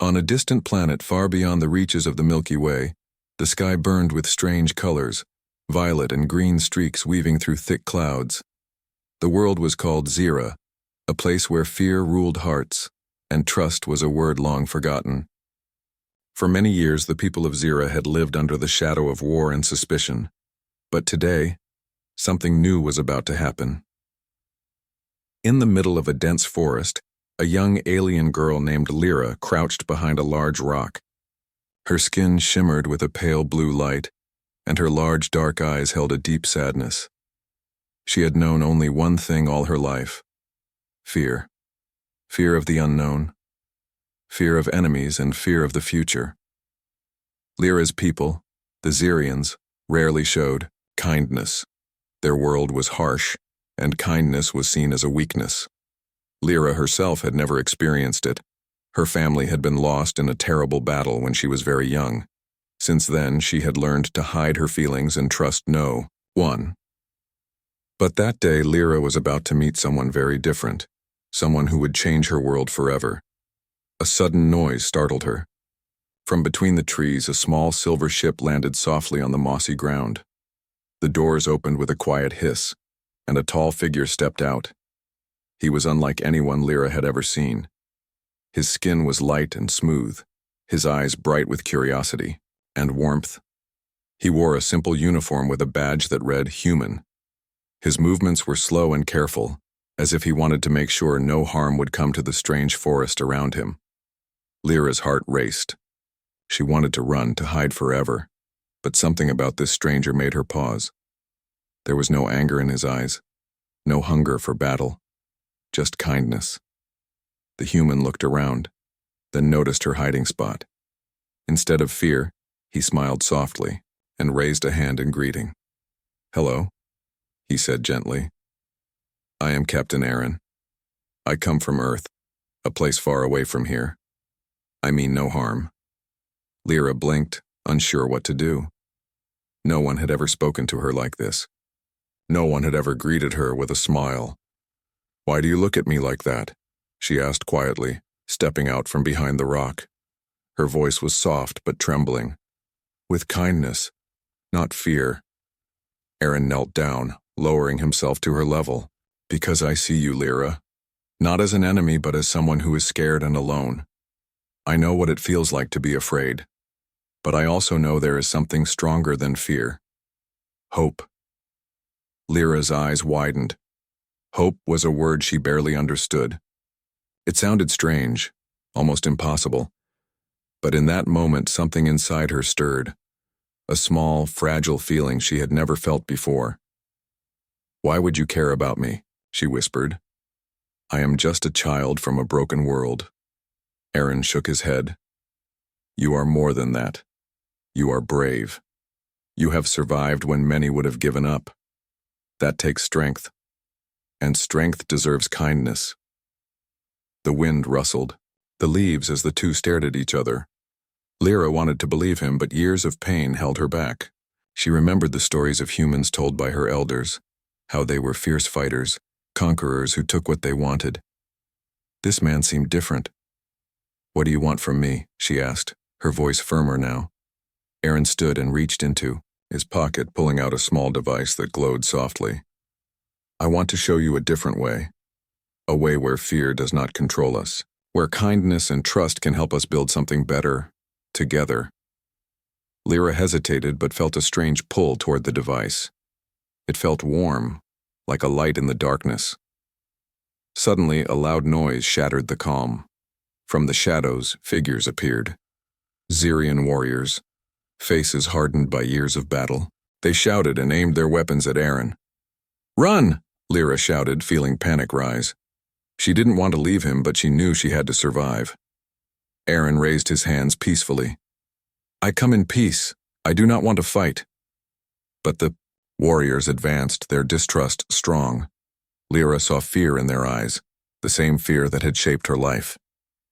On a distant planet far beyond the reaches of the Milky Way, the sky burned with strange colors, violet and green streaks weaving through thick clouds. The world was called Zira, a place where fear ruled hearts, and trust was a word long forgotten. For many years the people of Zira had lived under the shadow of war and suspicion. But today, something new was about to happen. In the middle of a dense forest, a young alien girl named Lyra crouched behind a large rock. Her skin shimmered with a pale blue light, and her large dark eyes held a deep sadness. She had known only one thing all her life: fear. Fear of the unknown, fear of enemies, and fear of the future. Lyra's people, the Zirians, rarely showed kindness. Their world was harsh, and kindness was seen as a weakness. Lyra herself had never experienced it. Her family had been lost in a terrible battle when she was very young. Since then, she had learned to hide her feelings and trust no one. But that day, Lyra was about to meet someone very different, someone who would change her world forever. A sudden noise startled her. From between the trees, a small silver ship landed softly on the mossy ground. The doors opened with a quiet hiss, and a tall figure stepped out. He was unlike anyone Lyra had ever seen. His skin was light and smooth, his eyes bright with curiosity and warmth. He wore a simple uniform with a badge that read "Human." His movements were slow and careful, as if he wanted to make sure no harm would come to the strange forest around him. Lyra's heart raced. She wanted to run, to hide forever, but something about this stranger made her pause. There was no anger in his eyes, no hunger for battle, just kindness. The human looked around, then noticed her hiding spot. Instead of fear, he smiled softly and raised a hand in greeting. "Hello," he said gently. "I am Captain Aaron. I come from Earth, a place far away from here. I mean no harm." Lyra blinked, unsure what to do. No one had ever spoken to her like this. No one had ever greeted her with a smile. "Why do you look at me like that?" she asked quietly, stepping out from behind the rock. Her voice was soft but trembling. "With kindness, not fear." Aaron knelt down, lowering himself to her level. "Because I see you, Lyra. Not as an enemy, but as someone who is scared and alone. I know what it feels like to be afraid. But I also know there is something stronger than fear. Hope." Lyra's eyes widened. Hope was a word she barely understood. It sounded strange, almost impossible. But in that moment, something inside her stirred. A small, fragile feeling she had never felt before. "Why would you care about me?" she whispered. "I am just a child from a broken world." Aaron shook his head. "You are more than that. You are brave. You have survived when many would have given up. That takes strength. And strength deserves kindness." The wind rustled, the leaves as the two stared at each other. Lyra wanted to believe him, but years of pain held her back. She remembered the stories of humans told by her elders, how they were fierce fighters, conquerors who took what they wanted. This man seemed different. "What do you want from me?" she asked, her voice firmer now. Aaron stood and reached into his pocket, pulling out a small device that glowed softly. "I want to show you a different way. A way where fear does not control us, where kindness and trust can help us build something better, together." Lyra hesitated but felt a strange pull toward the device. It felt warm, like a light in the darkness. Suddenly, a loud noise shattered the calm. From the shadows, figures appeared. Zirian warriors, faces hardened by years of battle. They shouted and aimed their weapons at Aaron. "Run!" Lyra shouted, feeling panic rise. She didn't want to leave him, but she knew she had to survive. Aaron raised his hands peacefully. "I come in peace. I do not want to fight." But the warriors advanced, their distrust strong. Lyra saw fear in their eyes, the same fear that had shaped her life.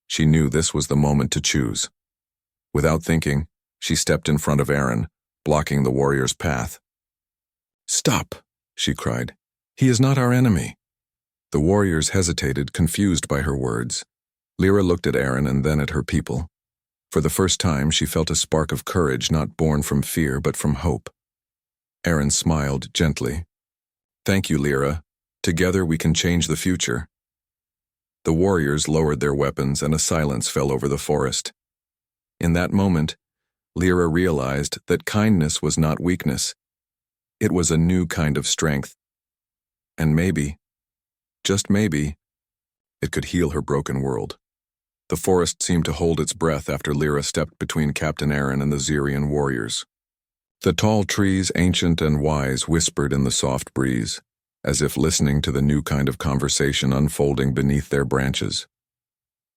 She knew this was the moment to choose. Without thinking, she stepped in front of Aaron, blocking the warrior's path. "Stop," she cried. "He is not our enemy." The warriors hesitated, confused by her words. Lyra looked at Aaron and then at her people. For the first time, she felt a spark of courage not born from fear but from hope. Aaron smiled gently. "Thank you, Lyra. Together we can change the future." The warriors lowered their weapons and a silence fell over the forest. In that moment, Lyra realized that kindness was not weakness. It was a new kind of strength. And maybe, just maybe, it could heal her broken world. The forest seemed to hold its breath after Lyra stepped between Captain Aaron and the Xerian warriors. The tall trees, ancient and wise, whispered in the soft breeze, as if listening to the new kind of conversation unfolding beneath their branches.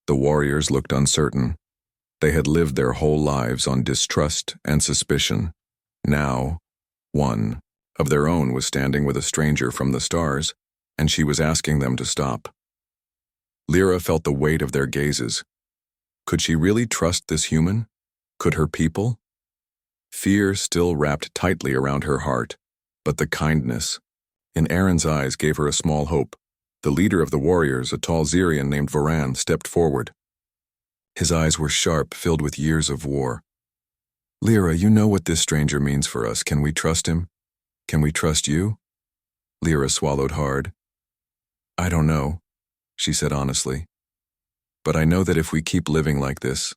The warriors looked uncertain. They had lived their whole lives on distrust and suspicion. Now, one of their own was standing with a stranger from the stars, and she was asking them to stop. Lyra felt the weight of their gazes. Could she really trust this human? Could her people? Fear still wrapped tightly around her heart, but the kindness in Aaron's eyes gave her a small hope. The leader of the warriors, a tall Xerian named Voran, stepped forward. His eyes were sharp, filled with years of war. "Lyra, you know what this stranger means for us. Can we trust him? Can we trust you?" Lyra swallowed hard. "I don't know," she said honestly. "But I know that if we keep living like this,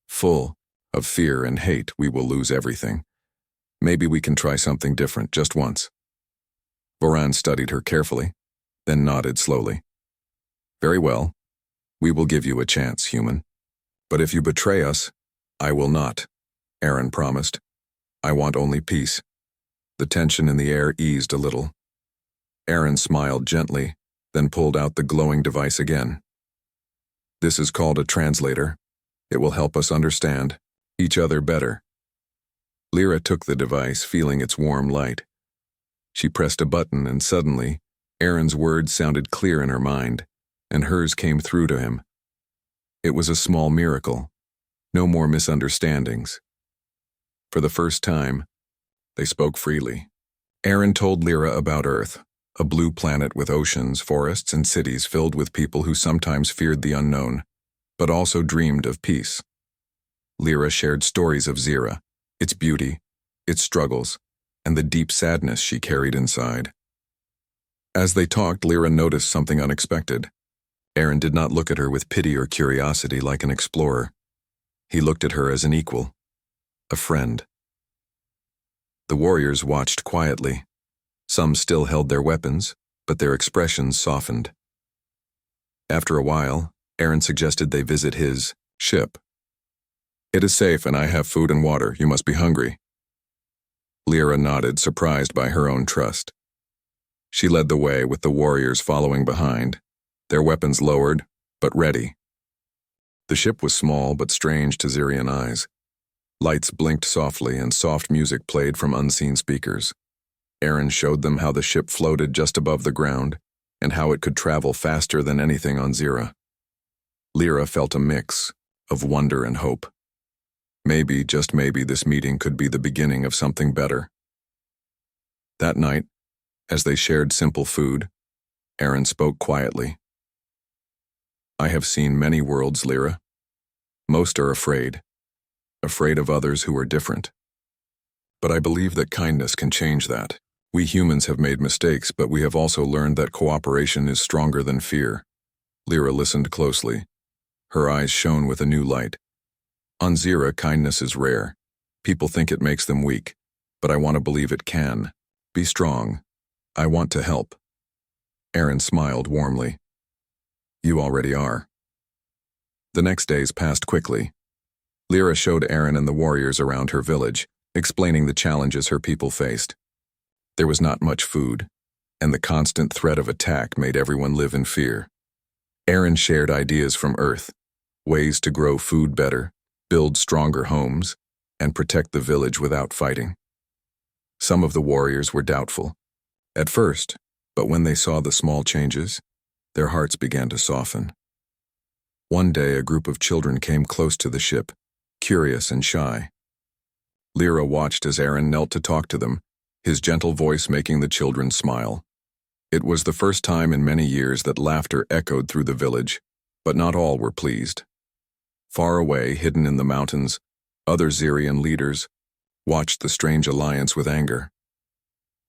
full of fear and hate, we will lose everything. Maybe we can try something different, just once." Voran studied her carefully, then nodded slowly. "Very well. We will give you a chance, human. But if you betray us, I will not," Aaron promised. "I want only peace." The tension in the air eased a little. Aaron smiled gently, then pulled out the glowing device again. "This is called a translator. It will help us understand each other better." Lyra took the device, feeling its warm light. She pressed a button and suddenly, Aaron's words sounded clear in her mind, and hers came through to him. It was a small miracle. No more misunderstandings. For the first time, they spoke freely. Aaron told Lyra about Earth, a blue planet with oceans, forests, and cities filled with people who sometimes feared the unknown, but also dreamed of peace. Lyra shared stories of Xera, its beauty, its struggles, and the deep sadness she carried inside. As they talked, Lyra noticed something unexpected. Aaron did not look at her with pity or curiosity like an explorer. He looked at her as an equal, a friend. The warriors watched quietly. Some still held their weapons, but their expressions softened. After a while, Aaron suggested they visit his ship. "It is safe and I have food and water. You must be hungry." Lyra nodded, surprised by her own trust. She led the way with the warriors following behind, their weapons lowered, but ready. The ship was small but strange to Xerian eyes. Lights blinked softly and soft music played from unseen speakers. Aaron showed them how the ship floated just above the ground and how it could travel faster than anything on Xera. Lyra felt a mix of wonder and hope. Maybe, just maybe, this meeting could be the beginning of something better. That night, as they shared simple food, Aaron spoke quietly. "I have seen many worlds, Lyra. Most are afraid of others who are different. But I believe that kindness can change that. We humans have made mistakes, but we have also learned that cooperation is stronger than fear." Lyra listened closely. Her eyes shone with a new light. "On Xera, kindness is rare. People think it makes them weak, but I want to believe it can. Be strong. I want to help." Aaron smiled warmly. "You already are." The next days passed quickly. Lyra showed Aaron and the warriors around her village, explaining the challenges her people faced. There was not much food, and the constant threat of attack made everyone live in fear. Aaron shared ideas from Earth, ways to grow food better, build stronger homes, and protect the village without fighting. Some of the warriors were doubtful at first, but when they saw the small changes, their hearts began to soften. One day, a group of children came close to the ship, curious and shy. Lyra watched as Aaron knelt to talk to them, his gentle voice making the children smile. It was the first time in many years that laughter echoed through the village, but not all were pleased. Far away, hidden in the mountains, other Xerian leaders watched the strange alliance with anger.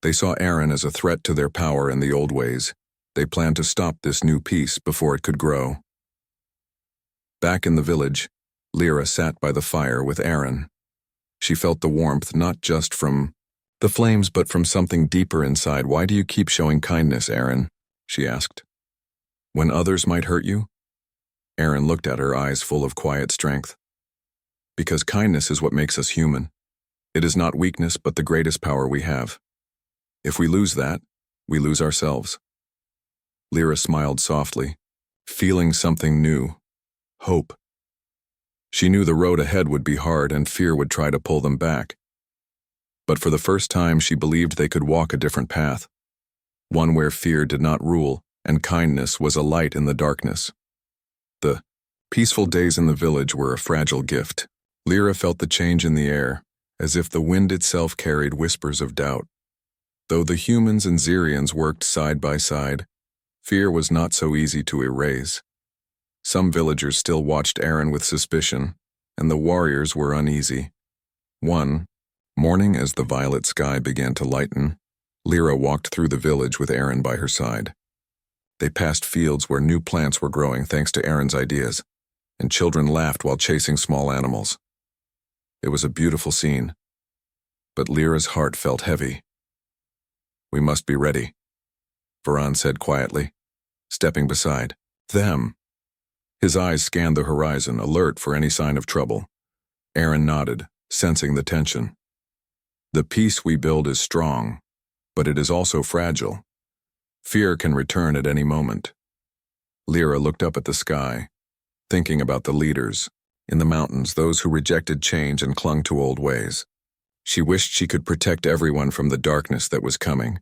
They saw Aaron as a threat to their power and the old ways. They planned to stop this new peace before it could grow. Back in the village, Lyra sat by the fire with Aaron. She felt the warmth not just from the flames but from something deeper inside. "Why do you keep showing kindness, Aaron?" she asked. "When others might hurt you?" Aaron looked at her, eyes full of quiet strength. "Because kindness is what makes us human. It is not weakness but the greatest power we have. If we lose that, we lose ourselves." Lyra smiled softly, feeling something new. Hope. She knew the road ahead would be hard and fear would try to pull them back. But for the first time she believed they could walk a different path. One where fear did not rule and kindness was a light in the darkness. The peaceful days in the village were a fragile gift. Lyra felt the change in the air, as if the wind itself carried whispers of doubt. Though the humans and Xerians worked side by side, fear was not so easy to erase. Some villagers still watched Aaron with suspicion, and the warriors were uneasy. One morning, as the violet sky began to lighten, Lyra walked through the village with Aaron by her side. They passed fields where new plants were growing thanks to Aaron's ideas, and children laughed while chasing small animals. It was a beautiful scene, but Lyra's heart felt heavy. "We must be ready," Varan said quietly, stepping beside them. His eyes scanned the horizon, alert for any sign of trouble. Aaron nodded, sensing the tension. "The peace we build is strong, but it is also fragile. Fear can return at any moment." Lyra looked up at the sky, thinking about the leaders in the mountains, those who rejected change and clung to old ways. She wished she could protect everyone from the darkness that was coming.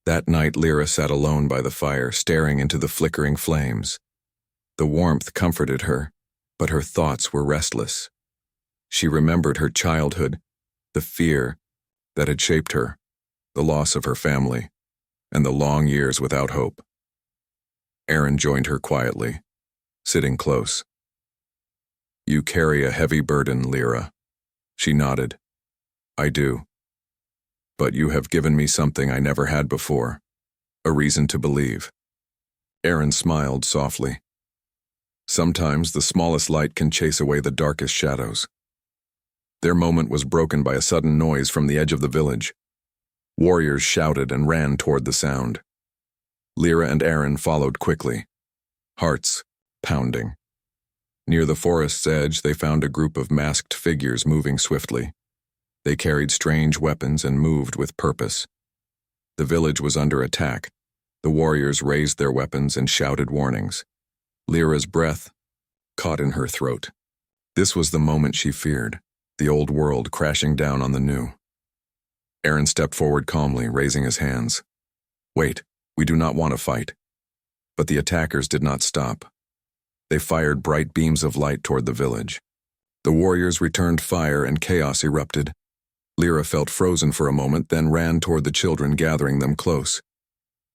That night Lyra sat alone by the fire, staring into the flickering flames. The warmth comforted her, but her thoughts were restless. She remembered her childhood, the fear that had shaped her, the loss of her family, and the long years without hope. Aaron joined her quietly, sitting close. "You carry a heavy burden, Lyra." She nodded. "I do. But you have given me something I never had before, a reason to believe." Aaron smiled softly. "Sometimes the smallest light can chase away the darkest shadows." Their moment was broken by a sudden noise from the edge of the village. Warriors shouted and ran toward the sound. Lyra and Aaron followed quickly, hearts pounding. Near the forest's edge, they found a group of masked figures moving swiftly. They carried strange weapons and moved with purpose. The village was under attack. The warriors raised their weapons and shouted warnings. Lyra's breath caught in her throat. This was the moment she feared, the old world crashing down on the new. Aaron stepped forward calmly, raising his hands. "Wait, we do not want to fight." But the attackers did not stop. They fired bright beams of light toward the village. The warriors returned fire and chaos erupted. Lyra felt frozen for a moment, then ran toward the children, gathering them close.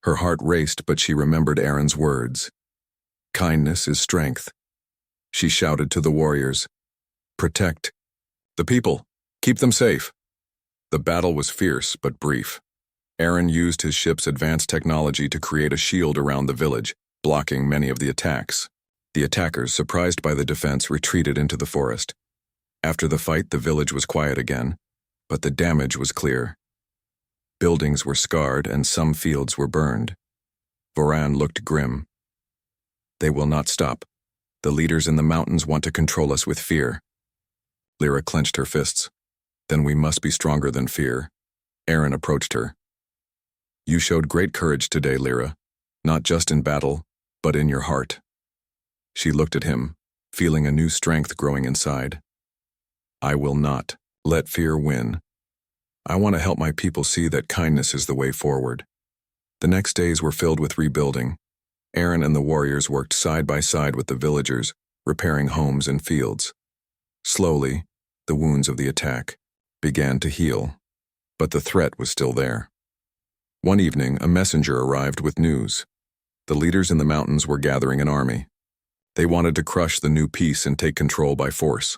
Her heart raced, but she remembered Aaron's words. "Kindness is strength." She shouted to the warriors, "Protect the people. Keep them safe." The battle was fierce but brief. Aaron used his ship's advanced technology to create a shield around the village, blocking many of the attacks. The attackers, surprised by the defense, retreated into the forest. After the fight, the village was quiet again, but the damage was clear. Buildings were scarred and some fields were burned. Varan looked grim. "They will not stop. The leaders in the mountains want to control us with fear." Lyra clenched her fists. "Then we must be stronger than fear." Aaron approached her. "You showed great courage today, Lyra, not just in battle, but in your heart." She looked at him, feeling a new strength growing inside. "I will not let fear win. I want to help my people see that kindness is the way forward." The next days were filled with rebuilding. Aaron and the warriors worked side by side with the villagers, repairing homes and fields. Slowly, the wounds of the attack began to heal, but the threat was still there. One evening, a messenger arrived with news. The leaders in the mountains were gathering an army. They wanted to crush the new peace and take control by force.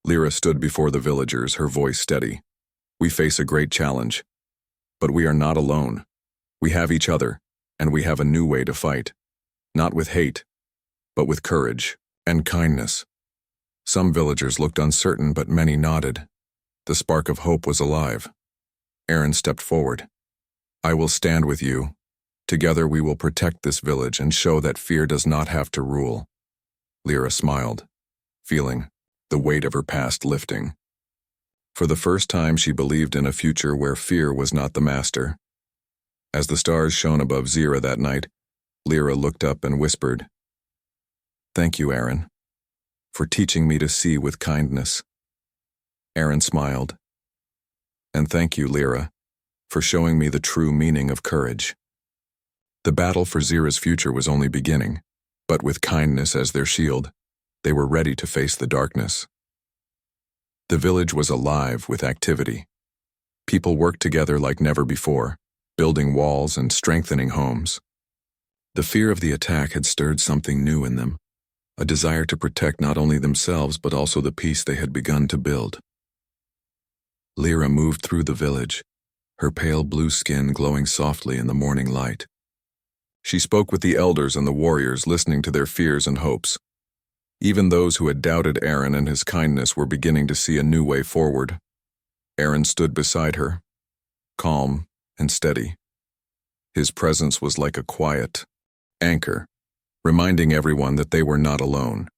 Lyra stood before the villagers, her voice steady. We face a great challenge. But we are not alone. We have each other, and we have a new way to fight. Not with hate, but with courage and kindness. Some villagers looked uncertain, but many nodded. The spark of hope was alive. Aaron stepped forward. I will stand with you. Together we will protect this village and show that fear does not have to rule. Lyra smiled, feeling the weight of her past lifting. For the first time, she believed in a future where fear was not the master. As the stars shone above Zira that night, Lyra looked up and whispered, Thank you, Aaron, for teaching me to see with kindness. Aaron smiled. And thank you, Lyra, for showing me the true meaning of courage. The battle for Zira's future was only beginning, but with kindness as their shield, they were ready to face the darkness. The village was alive with activity. People worked together like never before, building walls and strengthening homes. The fear of the attack had stirred something new in them, a desire to protect not only themselves but also the peace they had begun to build. Lyra moved through the village, her pale blue skin glowing softly in the morning light. She spoke with the elders and the warriors, listening to their fears and hopes. Even those who had doubted Aaron and his kindness were beginning to see a new way forward. Aaron stood beside her, calm and steady. His presence was like a quiet anchor, reminding everyone that they were not alone.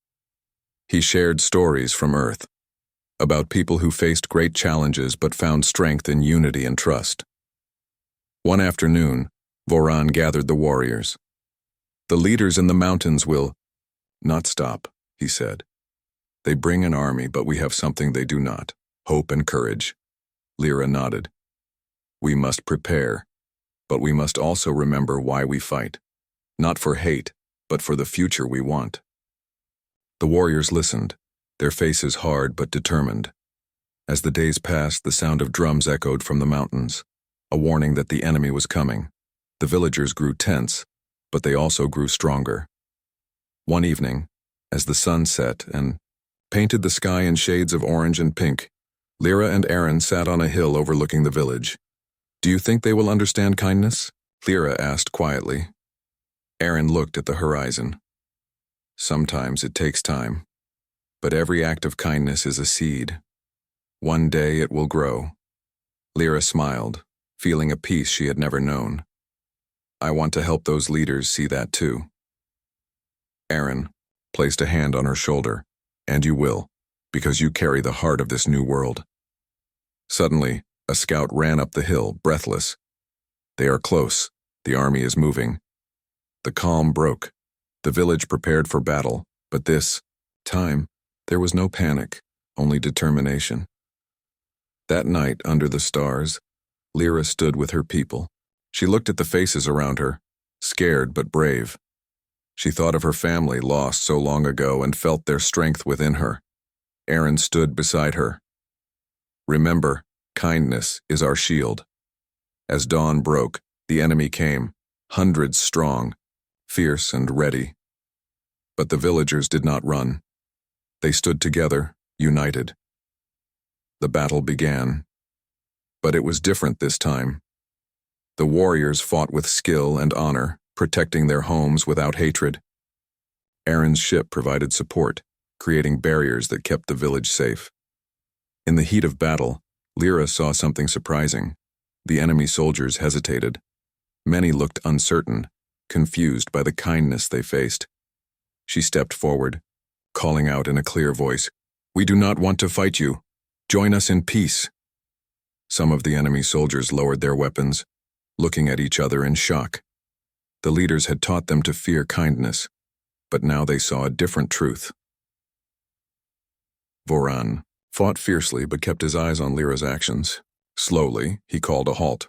He shared stories from Earth, about people who faced great challenges but found strength in unity and trust. One afternoon, Voran gathered the warriors. The leaders in the mountains will not stop, he said. They bring an army, but we have something they do not, hope and courage. Lyra nodded. We must prepare, but we must also remember why we fight. Not for hate, but for the future we want. The warriors listened, their faces hard but determined. As the days passed, the sound of drums echoed from the mountains, a warning that the enemy was coming. The villagers grew tense, but they also grew stronger. One evening, as the sun set and painted the sky in shades of orange and pink, Lyra and Aaron sat on a hill overlooking the village. Do you think they will understand kindness? Lyra asked quietly. Aaron looked at the horizon. Sometimes it takes time, but every act of kindness is a seed. One day it will grow. Lyra smiled, feeling a peace she had never known. I want to help those leaders see that too. Aaron placed a hand on her shoulder. And you will, because you carry the heart of this new world. Suddenly, a scout ran up the hill, breathless. They are close. The army is moving. The calm broke. The village prepared for battle, but this time, there was no panic, only determination. That night, under the stars, Lyra stood with her people. She looked at the faces around her, scared but brave. She thought of her family lost so long ago and felt their strength within her. Aaron stood beside her. Remember, kindness is our shield. As dawn broke, the enemy came, hundreds strong, fierce and ready. But the villagers did not run. They stood together, united. The battle began. But it was different this time. The warriors fought with skill and honor, protecting their homes without hatred. Aaron's ship provided support, creating barriers that kept the village safe. In the heat of battle, Lyra saw something surprising. The enemy soldiers hesitated. Many looked uncertain, confused by the kindness they faced. She stepped forward, calling out in a clear voice, "We do not want to fight you. Join us in peace." Some of the enemy soldiers lowered their weapons, looking at each other in shock. The leaders had taught them to fear kindness, but now they saw a different truth. Voran fought fiercely but kept his eyes on Lyra's actions. Slowly, he called a halt.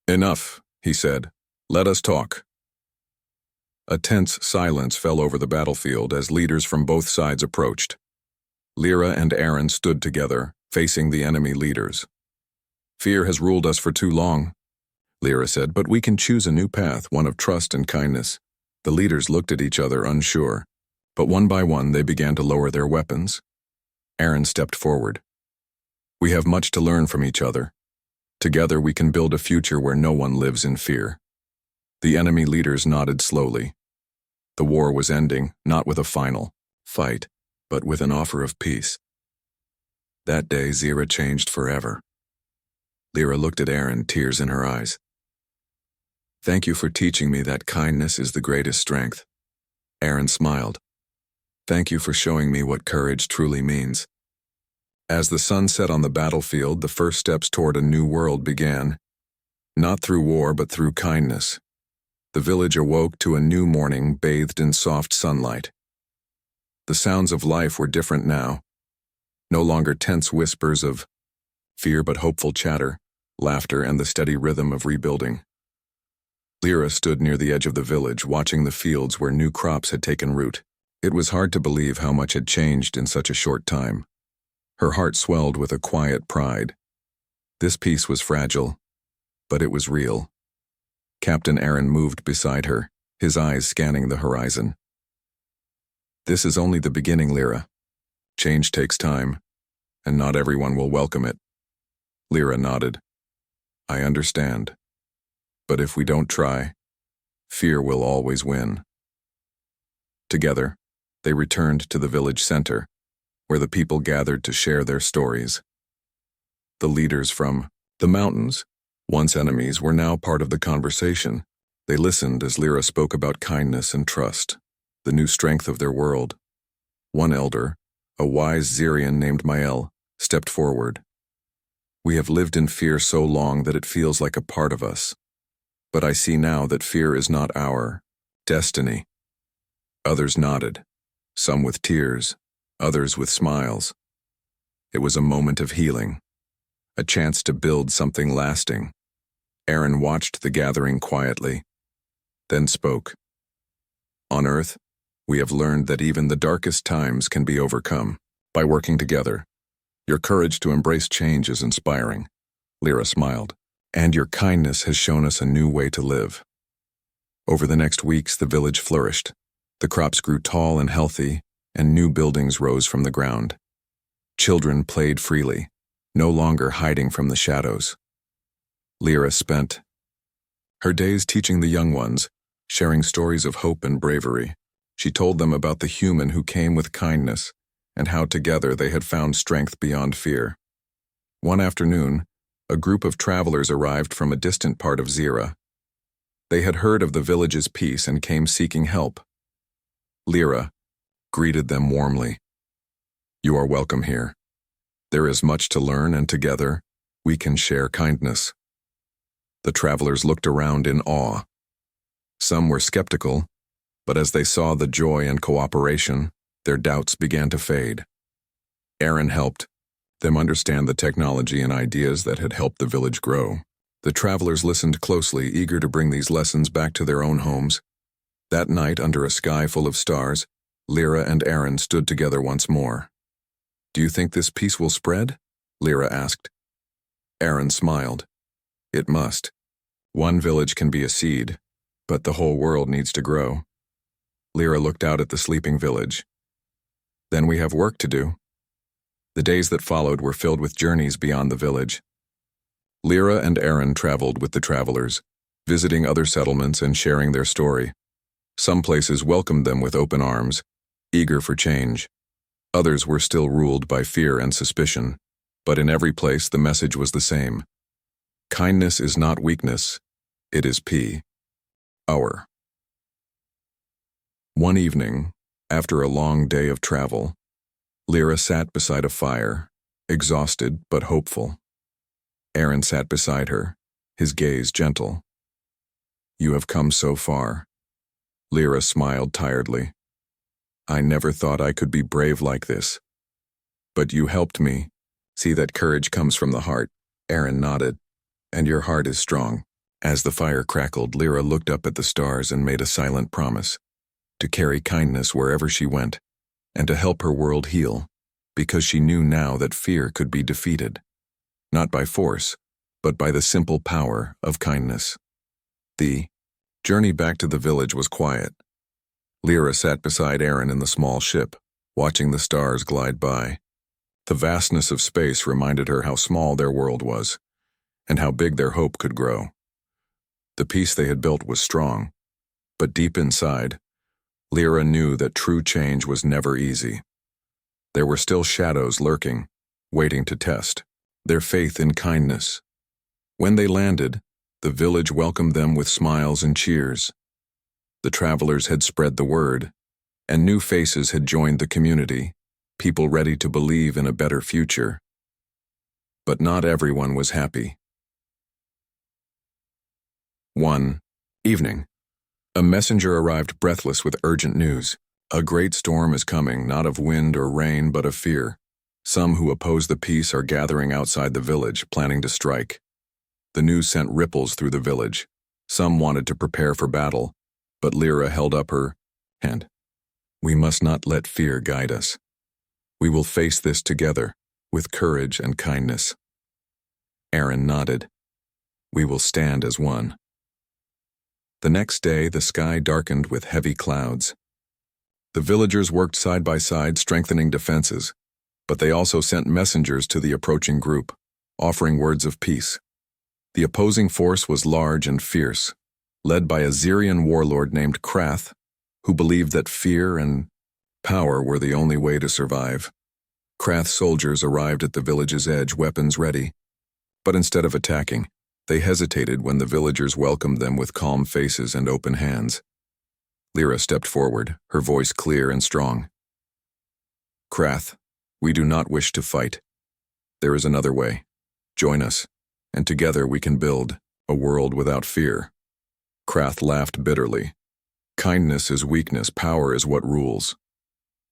"Enough," he said. "Let us talk." A tense silence fell over the battlefield as leaders from both sides approached. Lyra and Aaron stood together, facing the enemy leaders. "Fear has ruled us for too long," Lyra said, "but we can choose a new path, one of trust and kindness." The leaders looked at each other, unsure. But one by one they began to lower their weapons. Aaron stepped forward. We have much to learn from each other. Together we can build a future where no one lives in fear. The enemy leaders nodded slowly. The war was ending, not with a final fight, but with an offer of peace. That day, Zira changed forever. Lyra looked at Aaron, tears in her eyes. Thank you for teaching me that kindness is the greatest strength. Aaron smiled. Thank you for showing me what courage truly means. As the sun set on the battlefield, the first steps toward a new world began. Not through war, but through kindness. The village awoke to a new morning bathed in soft sunlight. The sounds of life were different now. No longer tense whispers of fear, but hopeful chatter, laughter, and the steady rhythm of rebuilding. Lyra stood near the edge of the village, watching the fields where new crops had taken root. It was hard to believe how much had changed in such a short time. Her heart swelled with a quiet pride. This peace was fragile, but it was real. Captain Aaron moved beside her, his eyes scanning the horizon. This is only the beginning, Lyra. Change takes time, and not everyone will welcome it. Lyra nodded. I understand. But if we don't try, fear will always win. Together, they returned to the village center, where the people gathered to share their stories. The leaders from the mountains, once enemies, were now part of the conversation. They listened as Lyra spoke about kindness and trust, the new strength of their world. One elder, a wise Zirian named Mael, stepped forward. We have lived in fear so long that it feels like a part of us. But I see now that fear is not our destiny. Others nodded, some with tears, others with smiles. It was a moment of healing, a chance to build something lasting. Aaron watched the gathering quietly, then spoke. On Earth, we have learned that even the darkest times can be overcome by working together. Your courage to embrace change is inspiring. Lyra smiled. And your kindness has shown us a new way to live. Over the next weeks, the village flourished. The crops grew tall and healthy, and new buildings rose from the ground. Children played freely, no longer hiding from the shadows. Lyra spent her days teaching the young ones, sharing stories of hope and bravery. She told them about the human who came with kindness, and how together they had found strength beyond fear. One afternoon, a group of travelers arrived from a distant part of Zira. They had heard of the village's peace and came seeking help. Lyra greeted them warmly. You are welcome here. There is much to learn, and together, we can share kindness. The travelers looked around in awe. Some were skeptical, but as they saw the joy and cooperation, their doubts began to fade. Aaron helped them understand the technology and ideas that had helped the village grow. The travelers listened closely, eager to bring these lessons back to their own homes. That night, under a sky full of stars, Lyra and Aaron stood together once more. Do you think this peace will spread? Lyra asked. Aaron smiled. It must. One village can be a seed, but the whole world needs to grow. Lyra looked out at the sleeping village. Then we have work to do. The days that followed were filled with journeys beyond the village. Lyra and Aaron traveled with the travelers, visiting other settlements and sharing their story. Some places welcomed them with open arms, eager for change. Others were still ruled by fear and suspicion, but in every place the message was the same. Kindness is not weakness, it is power. One evening, after a long day of travel, Lyra sat beside a fire, exhausted but hopeful. Aaron sat beside her, his gaze gentle. You have come so far. Lyra smiled tiredly. I never thought I could be brave like this. But you helped me. See that courage comes from the heart. Aaron nodded. And your heart is strong. As the fire crackled, Lyra looked up at the stars and made a silent promise. To carry kindness wherever she went, and to help her world heal, because she knew now that fear could be defeated, not by force, but by the simple power of kindness. The journey back to the village was quiet. Lyra sat beside Aaron in the small ship, watching the stars glide by. The vastness of space reminded her how small their world was, and how big their hope could grow. The peace they had built was strong, but deep inside, Lyra knew that true change was never easy. There were still shadows lurking, waiting to test their faith in kindness. When they landed, the village welcomed them with smiles and cheers. The travelers had spread the word, and new faces had joined the community, people ready to believe in a better future. But not everyone was happy. One evening, a messenger arrived breathless with urgent news. A great storm is coming, not of wind or rain, but of fear. Some who oppose the peace are gathering outside the village, planning to strike. The news sent ripples through the village. Some wanted to prepare for battle, but Lyra held up her hand. We must not let fear guide us. We will face this together, with courage and kindness. Aaron nodded. We will stand as one. The next day, the sky darkened with heavy clouds. The villagers worked side by side, strengthening defenses, but they also sent messengers to the approaching group, offering words of peace. The opposing force was large and fierce, led by a Xerian warlord named Krath, who believed that fear and power were the only way to survive. Krath's soldiers arrived at the village's edge, weapons ready, but instead of attacking, they hesitated when the villagers welcomed them with calm faces and open hands. Lyra stepped forward, her voice clear and strong. Krath, we do not wish to fight. There is another way. Join us, and together we can build a world without fear. Krath laughed bitterly. Kindness is weakness, power is what rules.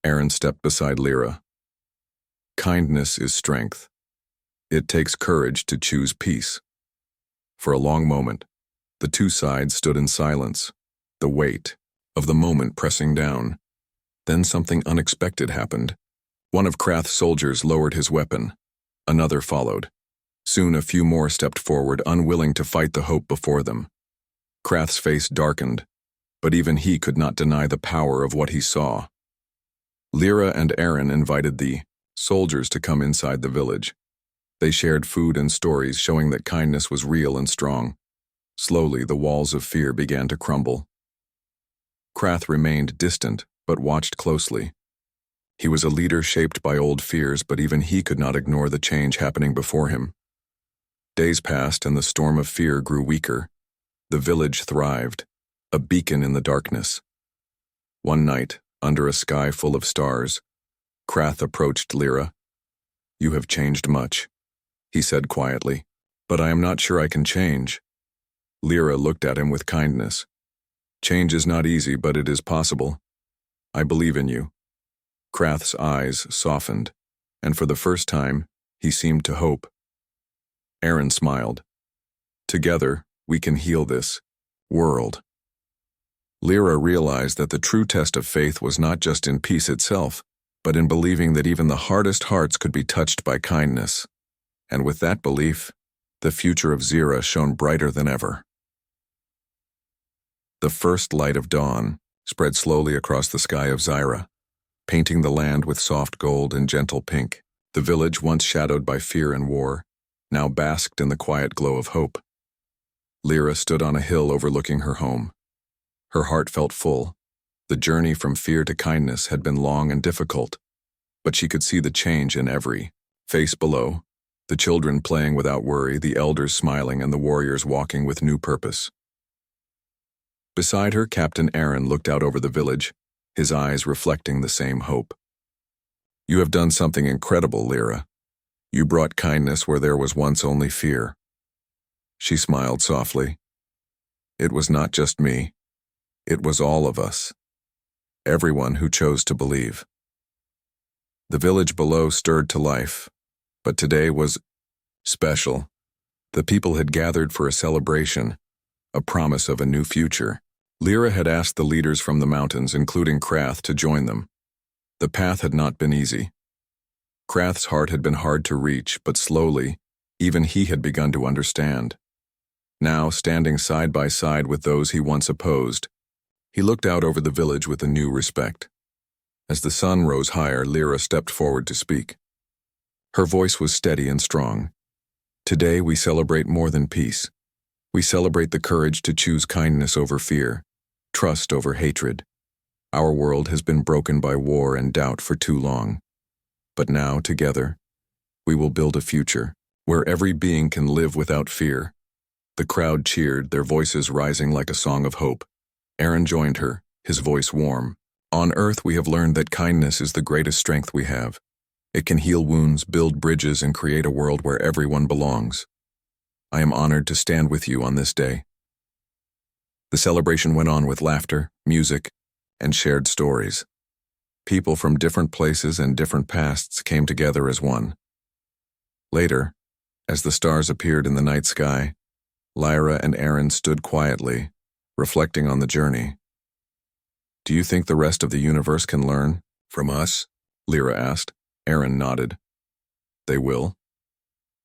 Aaron stepped beside Lyra. Kindness is strength. It takes courage to choose peace. For a long moment, the two sides stood in silence, the weight of the moment pressing down. Then something unexpected happened. One of Krath's soldiers lowered his weapon. Another followed. Soon a few more stepped forward, unwilling to fight the hope before them. Krath's face darkened, but even he could not deny the power of what he saw. Lyra and Aaron invited the soldiers to come inside the village. They shared food and stories, showing that kindness was real and strong. Slowly, the walls of fear began to crumble. Krath remained distant, but watched closely. He was a leader shaped by old fears, but even he could not ignore the change happening before him. Days passed, and the storm of fear grew weaker. The village thrived, a beacon in the darkness. One night, under a sky full of stars, Krath approached Lyra. You have changed much, he said quietly, but I am not sure I can change. Lyra looked at him with kindness. Change is not easy, but it is possible. I believe in you. Krath's eyes softened, and for the first time, he seemed to hope. Aaron smiled. Together, we can heal this world. Lyra realized that the true test of faith was not just in peace itself, but in believing that even the hardest hearts could be touched by kindness. And with that belief, the future of Xera shone brighter than ever. The first light of dawn spread slowly across the sky of Xera, painting the land with soft gold and gentle pink. The village, once shadowed by fear and war, now basked in the quiet glow of hope. Lyra stood on a hill overlooking her home. Her heart felt full. The journey from fear to kindness had been long and difficult, but she could see the change in every face below, the children playing without worry, the elders smiling, and the warriors walking with new purpose. Beside her, Captain Aaron looked out over the village, his eyes reflecting the same hope. You have done something incredible, Lyra. You brought kindness where there was once only fear. She smiled softly. It was not just me. It was all of us. Everyone who chose to believe. The village below stirred to life, but today was special. The people had gathered for a celebration, a promise of a new future. Lyra had asked the leaders from the mountains, including Krath, to join them. The path had not been easy. Krath's heart had been hard to reach, but slowly, even he had begun to understand. Now, standing side by side with those he once opposed, He looked out over the village with a new respect. As the sun rose higher, Lyra stepped forward to speak. Her voice was steady and strong. Today we celebrate more than peace. We celebrate the courage to choose kindness over fear, trust over hatred. Our world has been broken by war and doubt for too long. But now, together, we will build a future where every being can live without fear. The crowd cheered, their voices rising like a song of hope. Aaron joined her, his voice warm. On Earth, we have learned that kindness is the greatest strength we have. It can heal wounds, build bridges, and create a world where everyone belongs. I am honored to stand with you on this day. The celebration went on with laughter, music, and shared stories. People from different places and different pasts came together as one. Later, as the stars appeared in the night sky, Lyra and Aaron stood quietly, reflecting on the journey. Do you think the rest of the universe can learn from us? Lyra asked. Aaron nodded. They will.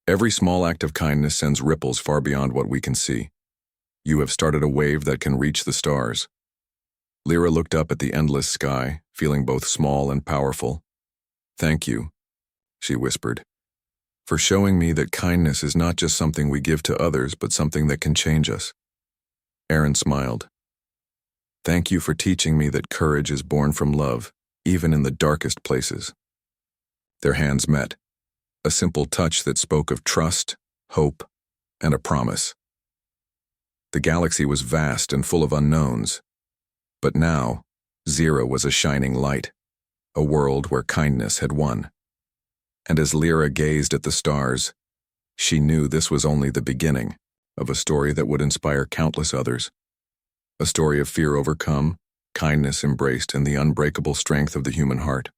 Every small act of kindness sends ripples far beyond what we can see. You have started a wave that can reach the stars. Lyra looked up at the endless sky, feeling both small and powerful. Thank you, she whispered, for showing me that kindness is not just something we give to others, but something that can change us. Aaron smiled. Thank you for teaching me that courage is born from love, even in the darkest places. Their hands met, a simple touch that spoke of trust, hope, and a promise. The galaxy was vast and full of unknowns, but now, Zira was a shining light, a world where kindness had won. And as Lyra gazed at the stars, she knew this was only the beginning of a story that would inspire countless others. A story of fear overcome, kindness embraced, and the unbreakable strength of the human heart.